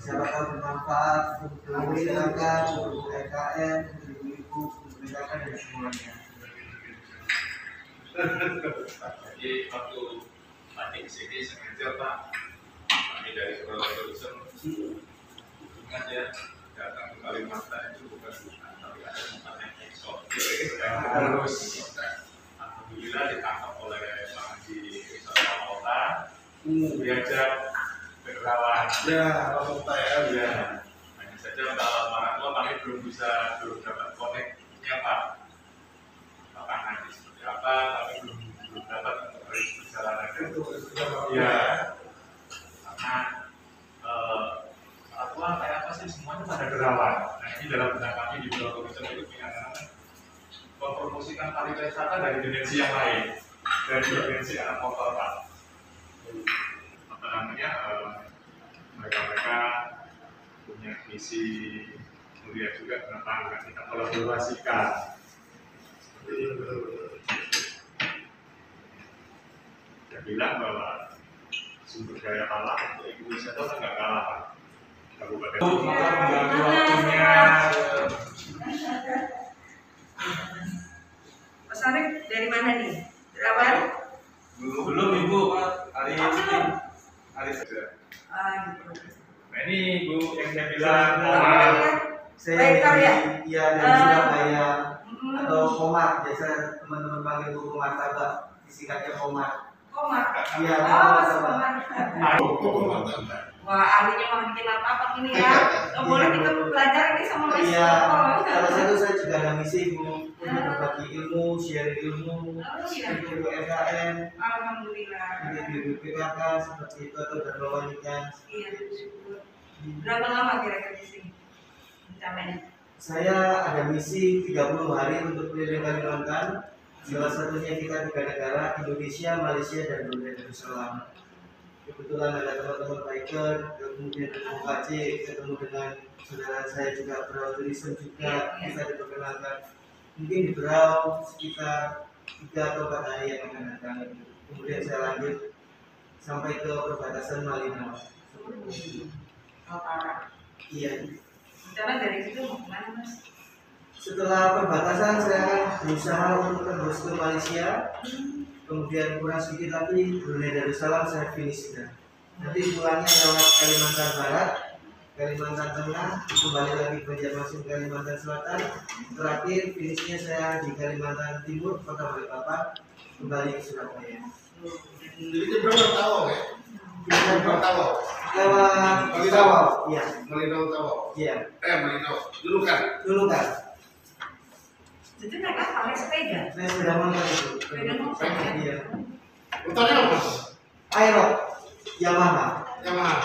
Siapa tahu bermanfaat untuk masyarakat, untuk UMKM, untuk ibu-ibu, untuk mereka dan semuanya. Jadi waktu tadi di sini sengaja Pak, kami dari Surabaya Tourism ingat ya, datang ke Kalimantan itu bukan tapi ada tempat yang eksotik terus alhamdulillah ditangkap oleh Pak Haji Wisata Kota, diajak berkawan. Ya, kota ya. Hanya saja untuk orang tua kami belum dapat koneknya Pak. Nanti seperti apa, tapi belum dapat untuk perjalanan itu. Ya, karena orang tua kayak apa sih semuanya pada derawan. Nah ini dalam benak kami di Pulau Tourism itu punya mempromosikan pariwisata dari dimensi yang lain, dari dimensi anak motor Pak. Apa namanya mereka punya misi mulia juga tentang kita kolaborasikan. Dia bilang bahwa sumber daya alam untuk Indonesia itu nggak kalah kabupaten. Maka mengganggu waktunya. Mas Arif dari mana nih? Derawan? Belum Ibu, hari saja. Nah ini Ibu yang saya bilang Saya dari Surabaya atau Komar, biasa teman-teman panggil Bu Martabak, disingkatnya Komar. Komar? Iya, Komar. Komar. Wah, ahlinya mau bikin apa ini ya? Nggak boleh kita belajar ini sama Mas. Iya, salah satu saya juga ada misi Bu, untuk berbagi ilmu, share ilmu, untuk UMKM, Alhamdulillah. di BPKK seperti itu atau berlawan ikan. Iya, syukur. Berapa lama kira-kira di sini? Mencapainya? Saya ada misi 30 hari untuk keliling Kalimantan. Salah satunya kita 3 negara, Indonesia, Malaysia, dan Brunei Darussalam. Kebetulan ada teman-teman biker, kemudian ketemu KC, ketemu dengan saudara saya juga Berau Tourism juga, bisa diperkenalkan. Mungkin di Berau sekitar 3 atau 4 hari yang akan datang. Kemudian saya lanjut sampai ke perbatasan Malino. Iya. Rencana dari situ mau kemana Mas? Setelah perbatasan saya akan berusaha untuk tembus ke Malaysia, kemudian kurang sedikit lagi Brunei Darussalam saya finish sudah. Nanti pulangnya lewat Kalimantan Barat, Kalimantan Tengah, kembali lagi Banjarmasin Kalimantan Selatan, terakhir finishnya saya di Kalimantan Timur, Kota Balikpapan, kembali ke Surabaya. Jadi berapa tahun ya? Berapa tahun? Lewat Malino, iya. Malino tahun. Iya. Malino. Dulu kan? Dulu kan. Jadi mereka pakai sepeda. Saya sepeda motor itu. Sepeda motor. Iya. Motornya apa? Aerox, Yamaha. Yamaha.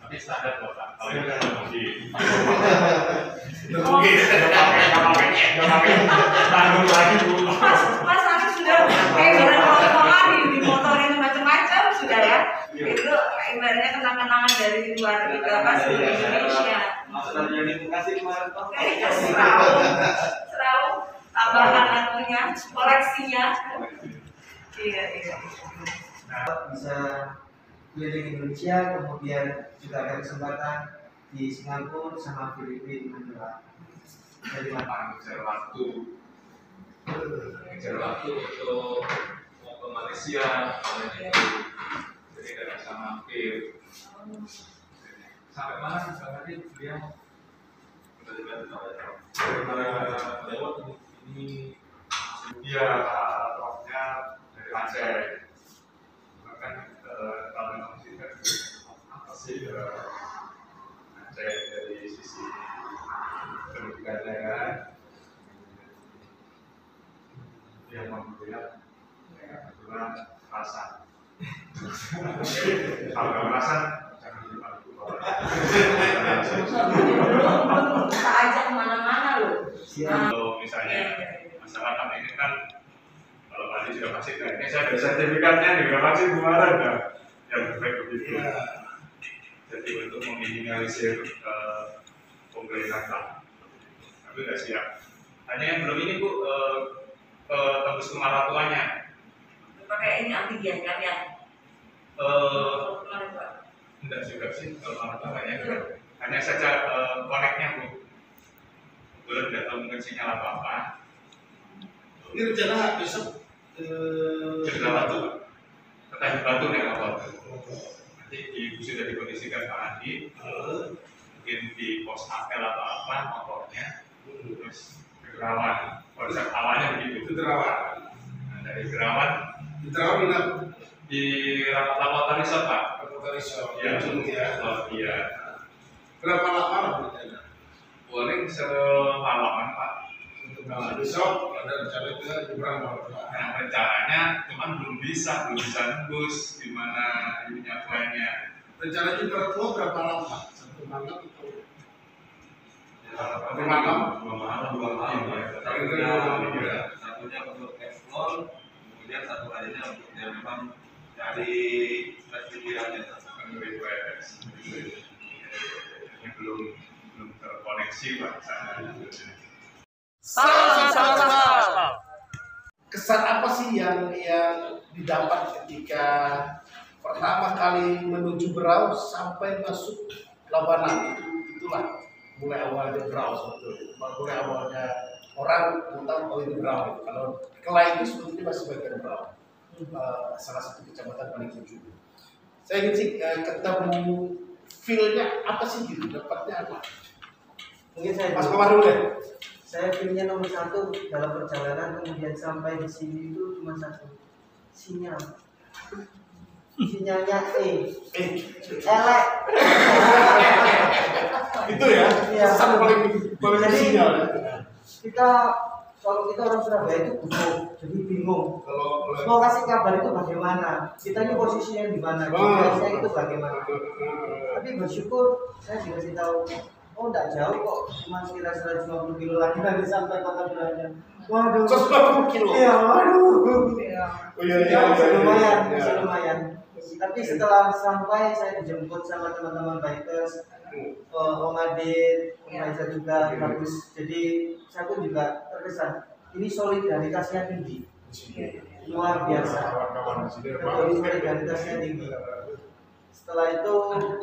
Tapi standar kok Pak. Kalau yang mungkin. Nggak pakai tanggung lagi Bu. Mas Arif sudah pakai barang motor di motorin macam-macam sudah ya. Itu ibaratnya kenang-kenangan dari luar pas di Indonesia. Maksudnya di Bekasi kemarin toh. Serau tambahan anunya, koleksinya. Iya. Bisa keliling Indonesia, kemudian juga ada kesempatan di Singapura sama Filipina. Dari mana? Ngejar waktu untuk mau ke Malaysia, jadi nggak bisa mampir. Sampai mana tadi beliau? Lewat ini, iya, roknya dari Aceh. Bahkan kalau memang sih kan apa sih Aceh dari sisi pendidikannya kan, yang membuat kebetulan rasa. Kalau nggak rasa jangan dibantu. Bisa aja kemana-mana loh. Kalau misalnya masyarakat ini kan, kalau tadi sudah pasti kayaknya saya ada sertifikatnya juga pasti kemarin ya, yang terbaik begitu. Jadi untuk meminimalisir penggeledahan, tapi nggak siap. Hanya yang belum ini Bu, tembus ke maratuannya. Pakai ini antigen kan ya? Enggak juga sih kalau masalahnya hanya saja koneknya bu, belum tidak tahu mungkin sinyal apa-apa. Ini rencana besok Kita batu, ketemu batu nih apa? Nanti sudah dikondisikan Pak Andi, mungkin di pos apel atau apa motornya, terus ke Gerawan. Konsep awalnya begitu. Itu Terawan. Nah, dari Gerawan Di Terawan minat. di Rapat Resort Pak. Resort. Iya, Ya. oh, iya. Berapa lama rencana? Paling semalaman Pak. Nah, besok ada rencana ke Jembrang. Nah, rencananya cuman belum bisa nembus di mana ininya poinnya. Rencananya berdua berapa lama? Satu malam atau? Satu malam? Dua malam ya. Satunya untuk explore, kemudian satu lainnya untuk yang memang dari pikirannya. Ini belum terkoneksi Pak sana. Salam. Kesan apa sih yang didapat ketika pertama kali menuju Berau sampai masuk Labanan? Itulah mulai awalnya Berau sebetulnya. Mulai awalnya orang tahu oh itu Berau. Kalau Kelai itu sebetulnya masih bagian Berau. Salah satu kecamatan paling ujung. Saya ingin sih ketemu feel-nya apa sih gitu, dapatnya apa? Mungkin saya Mas Komar dulu deh. saya pilihnya nomor 1 dalam perjalanan, kemudian sampai di sini itu cuma satu sinyal. Sinyalnya elek. Itu ya, Iya. sama paling Jadi, sinyal ya. Kalau kita orang Surabaya itu bingung, jadi bingung. Kalau Mau kasih kabar itu bagaimana? Kita ini posisinya di mana? Saya itu bagaimana? Tapi bersyukur saya dikasih tahu, oh enggak jauh kok, cuma sekitar 150 kilo lagi dari sampai kota Belanda. Waduh. 150 kilo. Iya, waduh. Iya. Oh iya, Masih lumayan, iya. masih lumayan. Tapi setelah sampai saya dijemput sama teman-teman bikers, Om Adit, Om Aiza juga bagus. Jadi saya pun juga terkesan. Ini solidaritasnya tinggi, luar biasa. Kawan-kawan di sini Betul, solidaritasnya tinggi. Setelah itu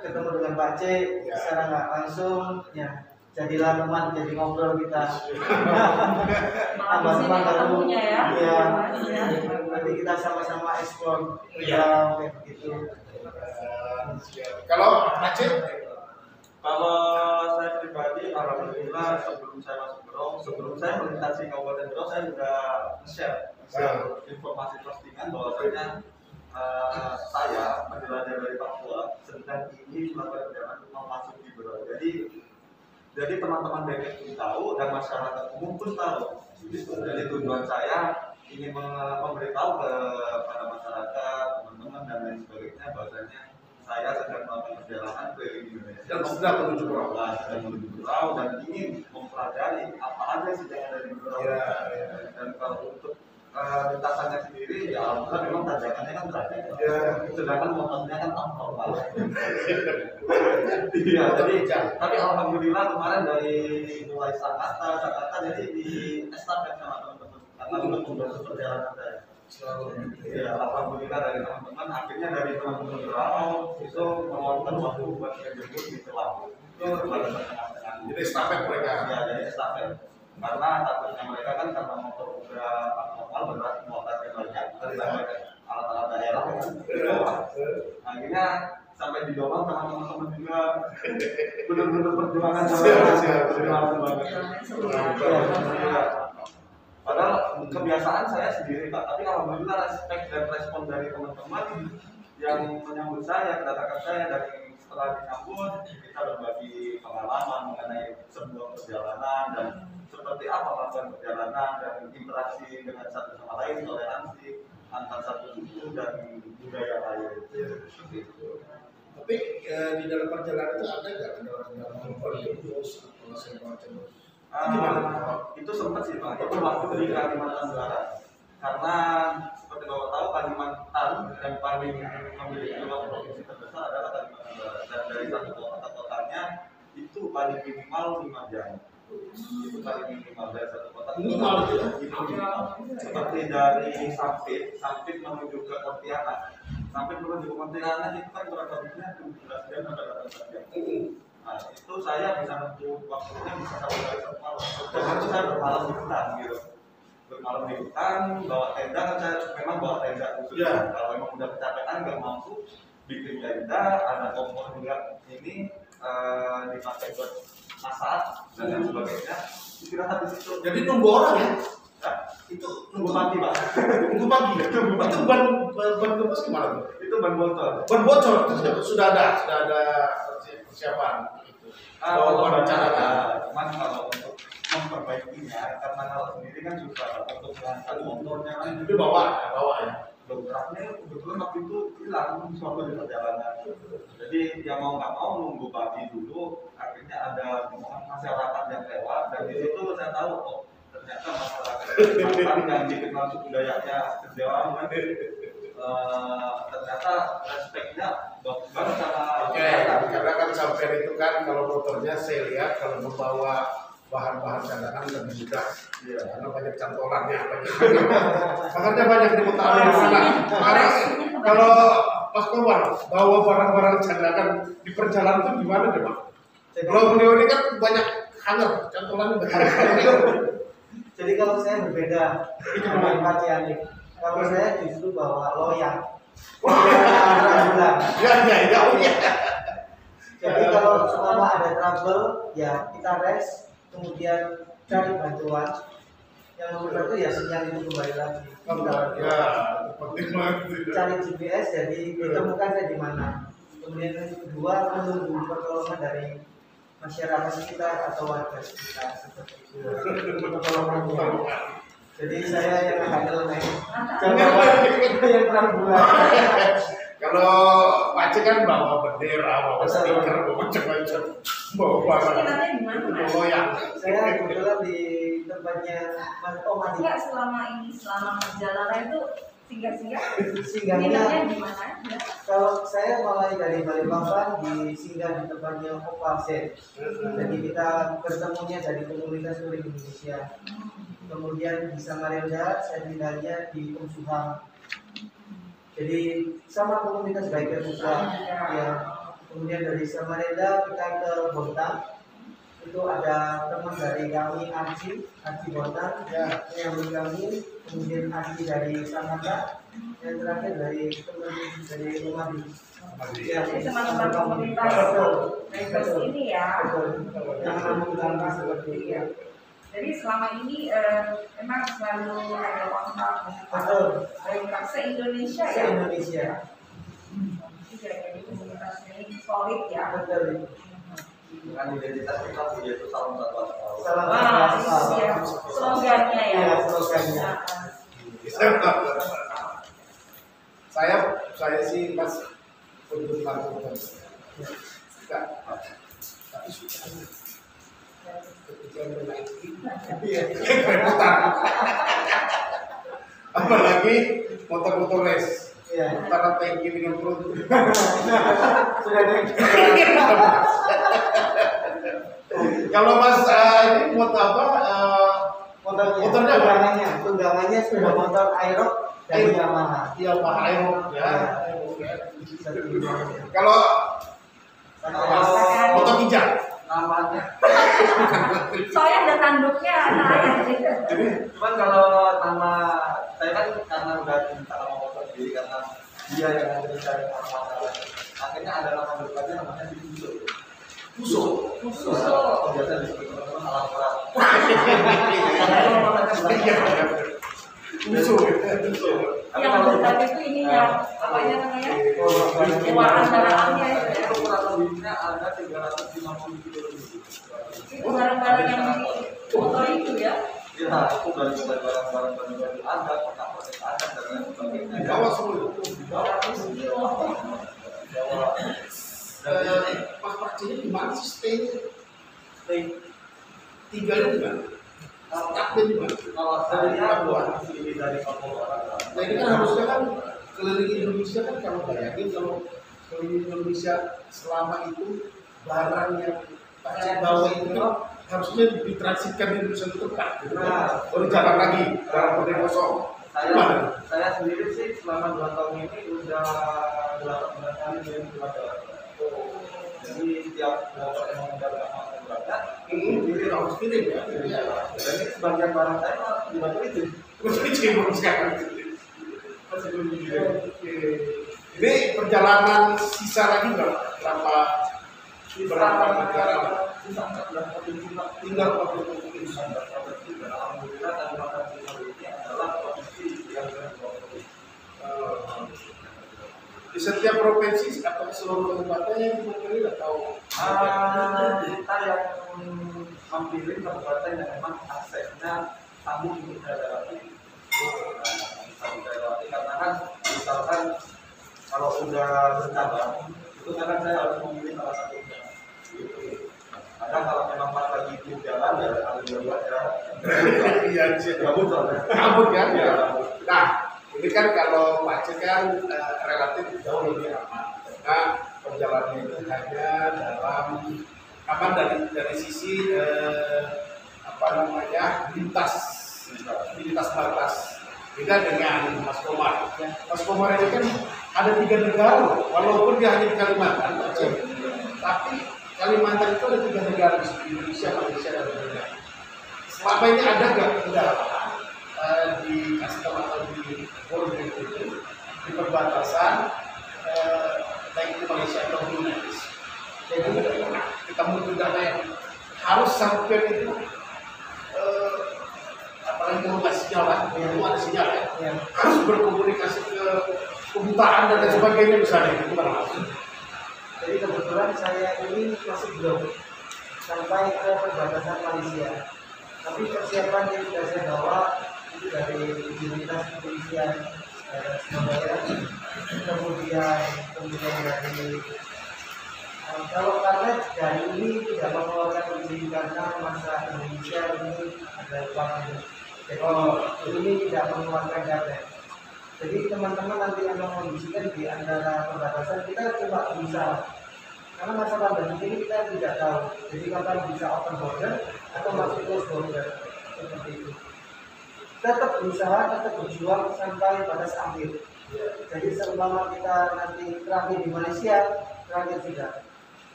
ketemu dengan Pak C, secara nggak langsung, ya jadilah teman, jadi ngobrol kita. Malah di sini ketemunya ya. Iya. Iya. Nanti kita sama-sama eksplor, ya kayak begitu. Kalau Aceh, Kalau saya pribadi, alhamdulillah sebelum saya masuk Berau, sebelum saya melintasi Kabupaten Berau, saya sudah share informasi postingan bahwasanya saya penjelajah dari Papua sedang ingin melakukan perjalanan mau masuk di Berau. Jadi teman-teman BPS pun tahu dan masyarakat umum pun tahu. Jadi tujuan saya ingin memberitahu kepada masyarakat, teman-teman dan lain sebagainya bahwasanya saya sedang melakukan perjalanan ke Indonesia dan sudah menuju Berau. sedang menuju Berau dan ingin mempelajari apa aja sih yang ada di Berau. Dan kalau untuk lintasannya sendiri, ya alhamdulillah memang tanjakannya kan banyak. Sedangkan motornya kan tampak banget. Iya, tapi alhamdulillah kemarin dari mulai Jakarta jadi di estafet sama teman-teman. Karena untuk membantu perjalanan saya. Ya, alhamdulillah dari teman-teman, akhirnya dari teman-teman Berau itu meluangkan waktu buat menjemput di Selau. Itu pada tengah-tengah. Jadi estafet mereka. Ya, jadi estafet. Karena takutnya mereka kan karena motor udah normal berat motornya banyak dari alat-alat daerah kan. Akhirnya sampai didorong teman-teman juga benar-benar perjuangan Padahal kebiasaan saya sendiri Pak, tapi alhamdulillah respect dan respon dari teman-teman yang menyambut saya, kedatangan saya dari setelah disambut kita berbagi pengalaman mengenai sebuah perjalanan dan seperti apa melakukan perjalanan dan interaksi dengan satu sama lain, toleransi antar satu suku dan budaya lain. Tapi di dalam perjalanan itu ada nggak kendala-kendala terus atau segala macam? Itu sempat sih Pak, itu waktu di Kalimantan Barat karena seperti Bapak tahu Kalimantan yang paling memiliki luas provinsi terbesar adalah Kalimantan Barat dan dari satu kota ke kotanya itu paling minimal 5 jam. Itu paling minimal dari satu kota ke kota itu minimal. Seperti dari Sampit menuju ke Pontianak sampai turun di kementeriannya itu kan kurang lebihnya 17 jam sampai 18 jam. Nah, itu saya bisa nentu waktunya bisa satu kali satu malam. Dan itu saya bermalam di hutan gitu. Bermalam di hutan, bawa tenda kan saya memang bawa tenda khusus. Kalau memang udah kecapean nggak mampu bikin tenda, ada kompor juga ini dipakai buat masak dan yang sebagainya. Istirahat di situ. Jadi nunggu orang ya? Nah, Itu nunggu pagi pak. nunggu pagi. Itu ban gembos gimana tuh? Itu ban botol. Ban bocor itu sudah ada persiapan. Kalau cadangan, cuman kalau untuk memperbaikinya, karena kalau sendiri kan susah untuk mengangkat motornya kan. Itu bawa ya. Dobraknya kebetulan waktu itu hilang suatu di perjalanan. Jadi yang mau nggak mau nunggu pagi dulu. Akhirnya ada masyarakat yang lewat dan di situ saya tahu oh ternyata masyarakat yang dikenal suku Dayaknya Kejawan kan. Ternyata respeknya bagus banget sama. Karena kan sampai itu kan kalau motornya saya lihat kalau membawa bahan-bahan cadangan lebih mudah. Karena banyak cantolannya, makanya banyak di utara sana. Kalau Mas Komar bawa barang-barang cadangan di perjalanan itu gimana deh Pak? Kalau beliau ini kan banyak hangat, cantolannya banyak. Jadi kalau saya berbeda dengan Pak Ciani, kalau saya justru bawa loyang. Ya. Jadi kalau selama ada trouble, ya kita rest, kemudian cari bantuan. Yang nomor satu ya sinyal itu kembali lagi. Ya, penting banget. Cari GPS, jadi ditemukan saya di mana. Kemudian yang kedua menunggu pertolongan dari masyarakat sekitar atau warga sekitar seperti itu. Jadi saya yang agak nyeleneh. Jangan yang terang bulan. Kalau Pak Cik kan bawa bendera, bawa stiker, bawa macam-macam, bawa barang. Bawa yang. Saya kebetulan di tempatnya Mas Om Adi. Enggak selama perjalanan itu singgah-singgah. Singgahnya di mana aja? kalau saya mulai dari Balikpapan di singgah di tempatnya Opa Sen. Jadi kita bertemunya dari komunitas touring Indonesia. Kemudian di Samarinda saya tinggalnya di Kumsuham. Jadi sama komunitas biker juga. Ya. Kemudian dari Samarinda kita ke Bontang. Itu ada teman dari kami Arci Bontang yang kami, kemudian Arci dari Sananda, yang terakhir dari teman dari Umadi. Ya, Jadi teman-teman komunitas bikers ini ya. Yang mengganggu seperti itu. Jadi selama ini memang selalu ada kontak dengan se-Indonesia ya. Se-Indonesia. Jadi komunitas ini solid ya. Betul. Dengan identitas kita punya itu salam satu asal. Salam Wah, satu iya. Slogannya ya. Iya, slogannya. Saya sih Mas untuk lakukan. Tapi suka ketika menaiki kerepotan. Apalagi motor-motor race. Iya. Antara tanki dengan perut. Sudah ada. Kalau Mas ini motor apa? Motornya tunggangannya sudah motor Aerox dari Yamaha. Iya Pak Aerox ya. Kalau motor kijang Namanya. Soalnya ada tanduknya saya. Cuman kalau nama saya kan karena udah cinta sama motor sendiri karena dia yang ngantri saya masalah. Akhirnya ada nama berikutnya namanya Puso. Biasa disebut teman-teman alat berat. Puso. Yang berat itu ininya, apanya namanya? Keluaran kendaraannya itu ya. Itu kurang lebihnya ada 350 kilo lebih. Itu barang-barang yang di motor itu ya. Ya, itu dari barang-barang baru ada, kotak-kotak ada dan lain sebagainya. Bawa semua itu. 200 kilo. Bawa. Mas Pakcini di mana sih stay? Tinggalnya di mana? Stay di mana? Kalau saya buat ini dari Papua. Nah ini kan harusnya kan keliling Indonesia kan kalau bayangin kalau keliling Indonesia selama itu barang yang Pakcini bawa itu kan harusnya ditransitkan di Indonesia itu tepat. Baru jalan lagi barang kosong. Saya saya sendiri sih selama 2 tahun ini udah 18 kali kirim surat dalam. Jadi setiap motor yang udah berangkat, ini harus kirim ya. jadi sebagian barang saya malah dibantu itu. Terus kirim sekarang. Masih belum dikirim. Ini perjalanan sisa lagi berapa negara? Tinggal 40 provinsi. Alhamdulillah dan provinsi ini adalah provinsi yang Di setiap provinsi atau seluruh kabupaten yang dipilih atau kita yang memilih kabupaten yang memang aksesnya sambung bisa dilewati. Karena kan misalkan kalau sudah bercabang itu kan saya harus memilih salah satunya. Kadang kalau memang pas lagi di jalan ya harus buat ya. iya Gabut soalnya. kabut kan? Ya. Nah, ini kan kalau macet kan relatif jauh lebih aman karena perjalanannya itu hanya dalam aman dari sisi lintas batas. Beda dengan Mas Komar. Mas Komar ini kan ada 3 negara, walaupun dia hanya di Kalimantan, tapi Kalimantan itu ada 3 negara di Indonesia, Malaysia, dan Brunei. Selama ini ada nggak kendala di custom atau di border itu di perbatasan baik itu Malaysia atau Brunei? Jadi ketemu juga yang harus sampai itu apalagi mau kasih sinyal yang ada sinyal ya, harus berkomunikasi ke kedutaan dan lain sebagainya misalnya itu langsung. Jadi kebetulan saya ini masih belum sampai ke perbatasan Malaysia. Tapi persiapan yang sudah saya bawa itu dari unit kepolisian Surabaya, kemudian dari kalau karena dari ini tidak mengeluarkan izin karena masa Indonesia ini ada pandemi. Jadi ini tidak mengeluarkan data. Jadi teman-teman nanti yang mengondisikan di antara perbatasan kita coba berusaha. Karena masa pandemi ini kita tidak tahu. Jadi kapan bisa open border atau masih close border seperti itu. Tetap berusaha, tetap berjuang sampai batas akhir. Jadi selama kita nanti terakhir di Malaysia, terakhir tidak.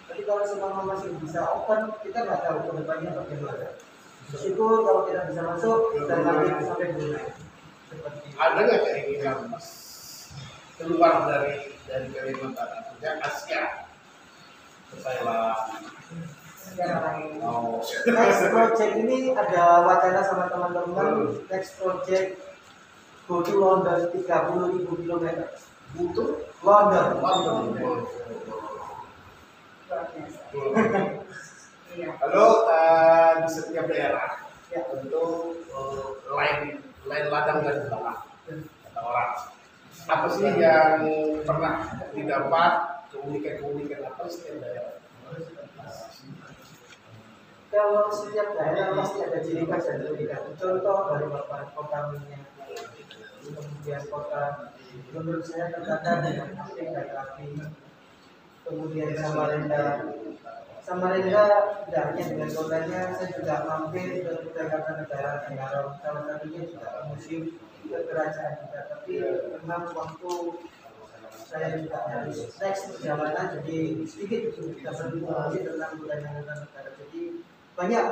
Tapi kalau selama masih bisa open, kita nggak tahu ke depannya bagaimana. Meskipun kalau tidak bisa masuk, dan nanti sampai Brunei. Ada nggak keinginan Mas keluar dari Kalimantan, artinya Asia, ke Thailand? Next project ini ada wacana sama teman-teman. Next project go to London 30.000 km. Untuk London. Lalu di setiap daerah ya tentu lain ladang dan belakang kata orang. Apa sih yang pernah didapat keunikan apa di setiap daerah? Kalau setiap daerah pasti ada ciri khas dan keunikan. Contoh dari kota minyak, kemudian kota menurut saya terkadang dengan asing dan rapi. Kemudian Samarinda tidak hanya dengan kotanya, saya juga mampir ke negara negara, salah satunya juga museum kerajaan juga. Tapi memang waktu saya juga harus next perjalanan, jadi sedikit dapat informasi tentang budaya negara. Jadi banyak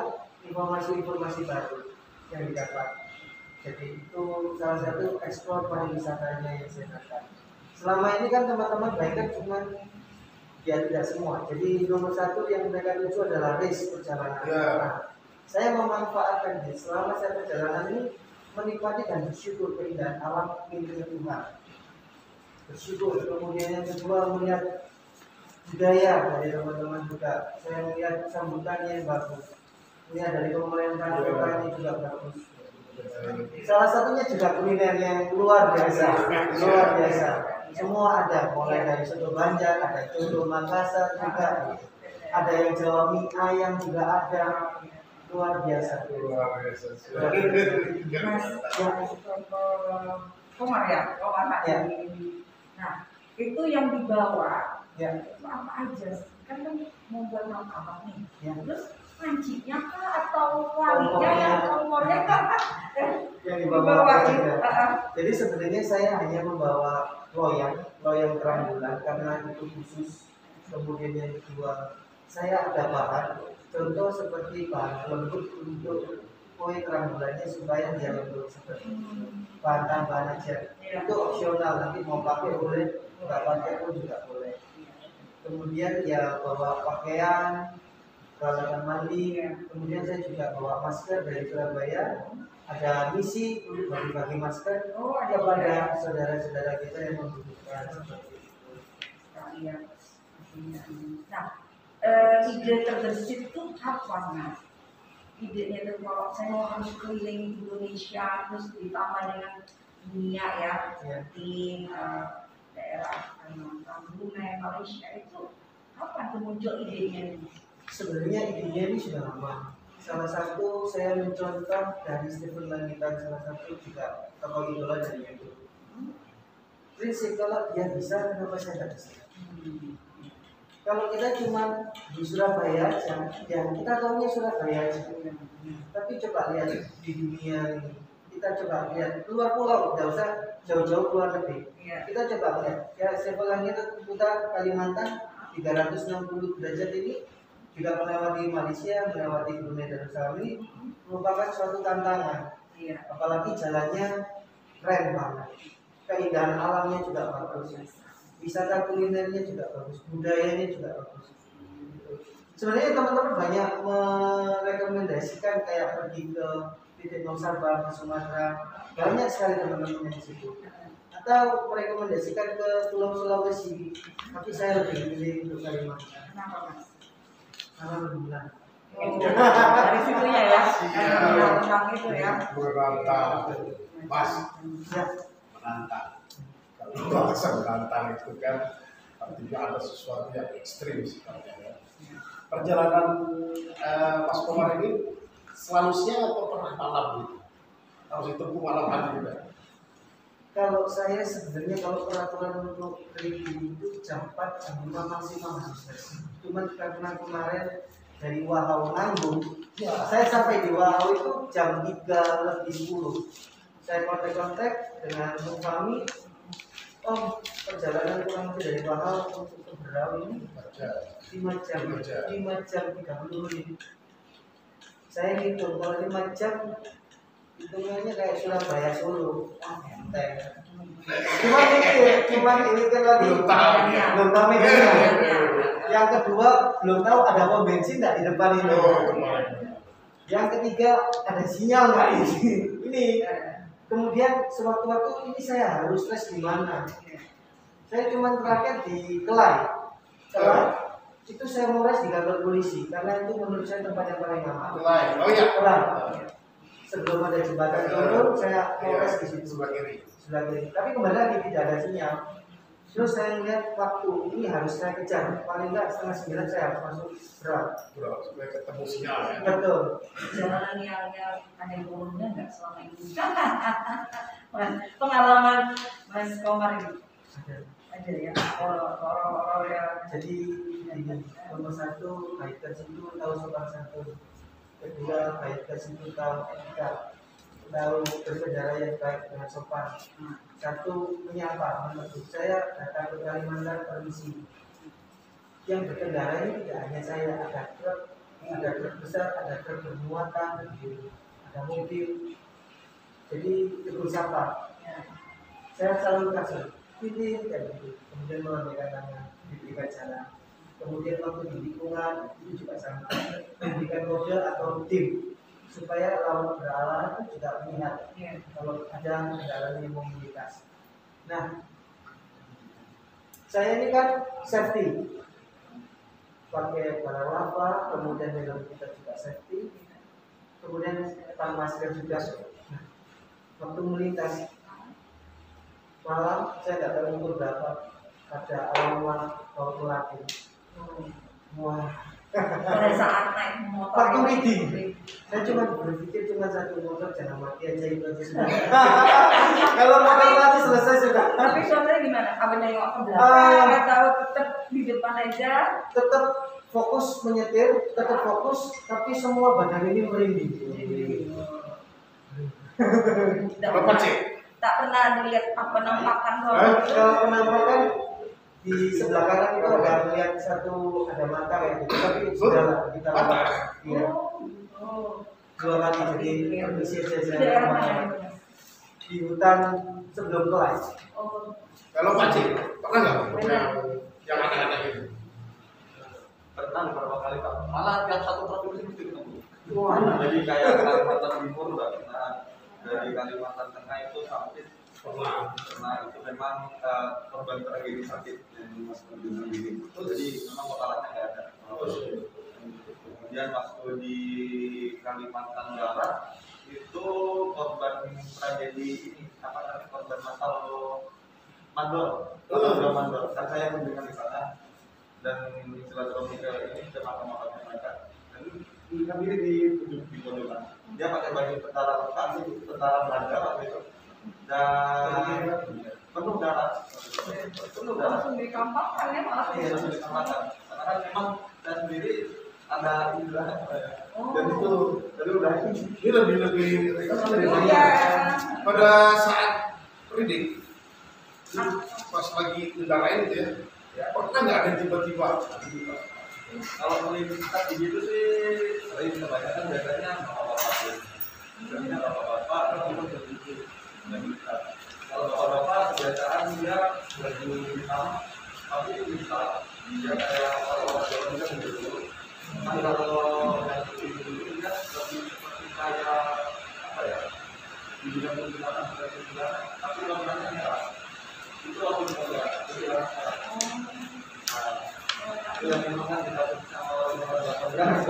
informasi baru yang didapat. Jadi itu salah satu ekspor pariwisatanya yang saya dapat. Selama ini kan teman-teman biker cuma ya tidak semua. Jadi nomor 1 yang mereka tuju adalah race perjalanan. Nah, saya memanfaatkan selama saya perjalanan ini menikmati dan bersyukur keindahan alam milik Tuhan. Bersyukur. Kemudian yang kedua melihat budaya dari teman-teman juga. Saya melihat sambutannya yang bagus. Melihat dari pemerintah kotanya juga bagus. Salah satunya juga kuliner yang luar biasa. Luar biasa. Semua ada, mulai dari soto Banjar, ada soto Makassar juga, ada yang Jawa mie ayam juga ada, luar biasa. Komar ya. Nah, itu yang dibawa Ya. itu apa aja? Kan membuat martabak nih. Ya. Terus pancinya kah atau walinya yang kompornya kah? Yang dibawa jadi sebenarnya saya hanya membawa loyang terang bulan karena itu khusus. Kemudian yang kedua, saya ada bahan contoh seperti bahan lembut untuk kue terang bulannya supaya dia lembut seperti bahan tambahan aja. Itu opsional, nanti mau pakai boleh, nggak pakai pun juga boleh. Kemudian ya bawa pakaian, peralatan mandi, kemudian saya juga bawa masker dari Surabaya. Ada misi untuk bagi-bagi masker kepada saudara-saudara kita yang membutuhkan seperti itu. Nah, ide terbersih itu apa Mas? Idenya itu kalau saya mau harus keliling Indonesia terus ditambah dengan dunia ya, di daerah Brunei, Malaysia itu kapan tuh muncul idenya ini? Sebenarnya idenya ini sudah lama. Salah satu saya mencontoh dari Stephen Langitan, salah satu juga tokoh idola dari YouTube. Prinsip kalau dia bisa, kenapa saya tidak bisa? Kalau kita cuma di Surabaya aja, ya kita tahunya Surabaya aja. Tapi coba lihat di dunia ini, kita coba lihat luar pulau, tidak usah jauh-jauh keluar negeri. Kita coba lihat, ya Stephen Langitan putar Kalimantan 360 derajat ini juga melewati Malaysia, melewati Brunei Darussalam ini merupakan suatu tantangan. Apalagi jalannya keren banget, keindahan alamnya juga bagus, wisata kulinernya juga bagus, budayanya juga bagus. Sebenarnya teman-teman banyak merekomendasikan kayak pergi ke titik Nol Sabah, ke Sumatera, banyak sekali teman-teman di situ. Atau merekomendasikan ke Pulau Sulawesi, tapi saya lebih memilih untuk Kalimantan. Kenapa Mas? Karena bulan. Dari situnya ya, tentang itu ya. Menantang, Mas, menantang. Kalau bahasa menantang itu kan artinya ada sesuatu yang ekstrim sifatnya ya. Perjalanan Mas Komar ini selalu siang atau pernah malam gitu? Harus ditempuh malam hari juga? Kalau saya sebenarnya kalau peraturan untuk review itu jam 4, jam 5 maksimal sukses. Cuman karena kemarin dari Wahau Nanggung, saya sampai di Wahau itu jam 3:10. Saya kontak dengan Bung Fahmi, perjalanan kurang lebih dari Wahau untuk ke Berau ini 5 jam 30 menit. Saya hitung kalau 5 jam hitungannya kayak Surabaya Solo. Cuman ini kan lagi belum tahu media. Yang kedua belum tahu ada pom bensin nggak di depan ini. Yang ketiga ada sinyal nggak ini. Kemudian sewaktu-waktu ini saya harus tes di mana. Saya cuma terakhir di Kelai. Itu saya mau tes di kantor polisi karena itu menurut saya tempat yang paling aman. Kelai. Oh iya. Kelai. Sebelum ada jembatan turun, saya progres di situ sebelah kiri. Tapi kembali lagi tidak ada sinyal. Terus saya lihat waktu ini harus saya kejar. Paling enggak 8:30 saya harus masuk Berau supaya ketemu sinyal ya. Betul. Jalanan yang ada turunnya nggak selama ini. Mas, pengalaman Mas Komar ini ada ya. Orang yang jadi ini nomor 1 bikers itu tahu sopan santun. Kedua, bikers itu tahu etika, tahu berkendara yang baik dengan sopan. Satu, menyapa, menegur. Saya datang ke Kalimantan permisi. Yang berkendara ini tidak hanya saya, ada truk besar, ada truk bermuatan, ada mobil. Jadi tegur sapa. Saya selalu kasih titik dan gitu. Kemudian melambaikan tangan, diberikan jalan. Kemudian waktu di lingkungan itu juga sama, memberikan kode atau tim supaya lawan beralahan itu juga melihat kalau ada kendaraan yang mau melintas. Nah, saya ini kan safety, pakai paralava, kemudian helm kita juga safety, kemudian pakai masker juga. Nah, waktu melintas malam saya tidak tahu umur berapa, ada alamat bawa pelaku. Wah. pada saat naik motor Waktu reading, saya cuma berpikir cuma satu motor jangan mati aja itu aja sudah. Kalau makan tadi selesai sudah. Tapi suasananya gimana? Apa nengok ke belakang atau tetap di depan aja? Tetap fokus menyetir, tetap fokus, tapi semua badan ini merinding. Berapa cek? Tak pernah dilihat penampakan Kalau penampakan di sebelah kanan itu ada melihat ada mata kayak gitu, tapi sudah lah kita mata. Iya. Dua kali jadi permisi saja di hutan sebelum kelas. Kalau Pak Cik, pernah nggak yang aneh-aneh itu? Pernah beberapa kali Pak. Malah tiap satu provinsi mesti ketemu. Wah. Jadi kayak Kalimantan Timur udah pernah, dari Kalimantan Tengah itu sampai pernah itu memang korban tragedi sakit yang Mas Budi sendiri. Jadi memang totalnya nggak ada. Kemudian waktu di Kalimantan Barat itu korban tragedi ini apa namanya, korban masal mandor, mandor. Dan saya mendengar di sana dan silaturahmi ke ini ke makam-makamnya mereka. Dan kami di Bondolan. Dia pakai baju tentara lengkap, tentara Belanda waktu itu. Dan penuh darah. Langsung dikampakkan ya malah. Iya, langsung dikampakkan. Karena kan memang saya sendiri ada indra, dan itu tadi udah Ini lebih Iya. pada saat reading pas lagi ngedarain itu ya, pernah nggak ada tiba-tiba kalau melintas begitu sih sering kebanyakan biasanya bapak-bapak, biasanya bapak-bapak kalau bapak-bapak kebiasaan dia baju hitam tapi bisa dia kayak kalau jalan dia begitu. Nah, kalau yang itu dia lebih seperti kayak apa ya, di bidang penggunaan tapi warnanya merah. Itu aku juga jadi orang sekarang. Itu yang memang kan kita sama orang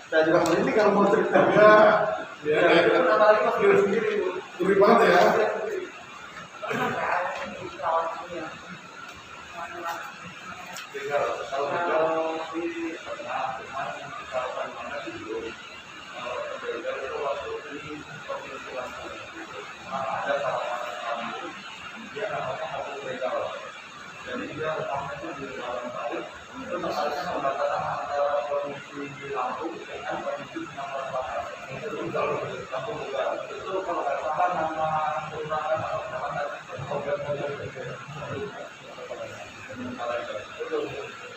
saya juga ini kalau mau cerita ya apalagi pas diri sendiri gurih banget ya. Kalau di pernah cuman kalau mana sih belum. Kalau berbeda itu waktu ini provinsi Lampung ada salah satu kampung dia namanya kampung begal. Jadi dia letaknya itu di dalam balik itu terkait pembatasan antara provinsi Lampung dengan provinsi Sumatera Selatan. Itu kampung begal. Itu kalau nggak salah nama kelurahan atau kecamatan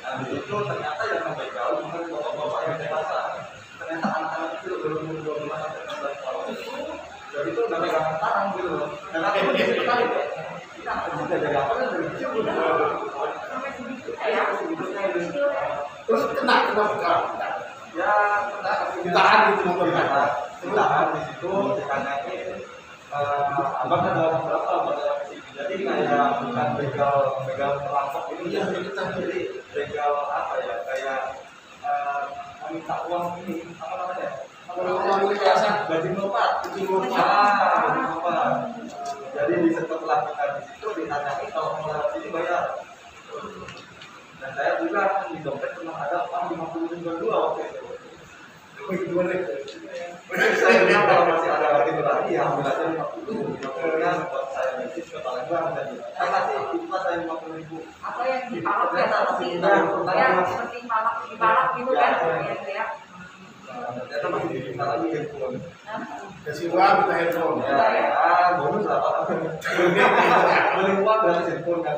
nah itu ternyata yang membegal bukan bapak-bapak yang dewasa, ternyata anak-anak itu belum 12 sampai 16 tahun jadi itu udah pegangan tangan gitu loh. Dan aku pun bisa sekali ya kita bisa dari apa kan dari kecil udah Terus kena ya kita ditahan gitu motornya. ditahan di situ ditanyai abang ada berapa abang ada di sini. Jadi kayak bukan begal merampok ini ya, jadi begal apa ya, kayak meminta uang ini apa namanya? Uang biasa, gaji melompat, baju melompat. Jadi setelah kita di situ ditanyai kalau mau lewat sini bayar. Dan saya juga di dompet cuma ada uang 50.000 waktu itu. Saya kalau masih ada lagi berarti ya ambil aja 50.000 buat saya bisnis ke Palembang dan saya kasih itu saya 50.000. Atau yang dipalak ya seperti seperti palak dipalak gitu kan ya. Ternyata masih diminta lagi handphone. Kasih uang kita handphone. Ya, bonus lah Pak. Beli uang gratis handphone kan.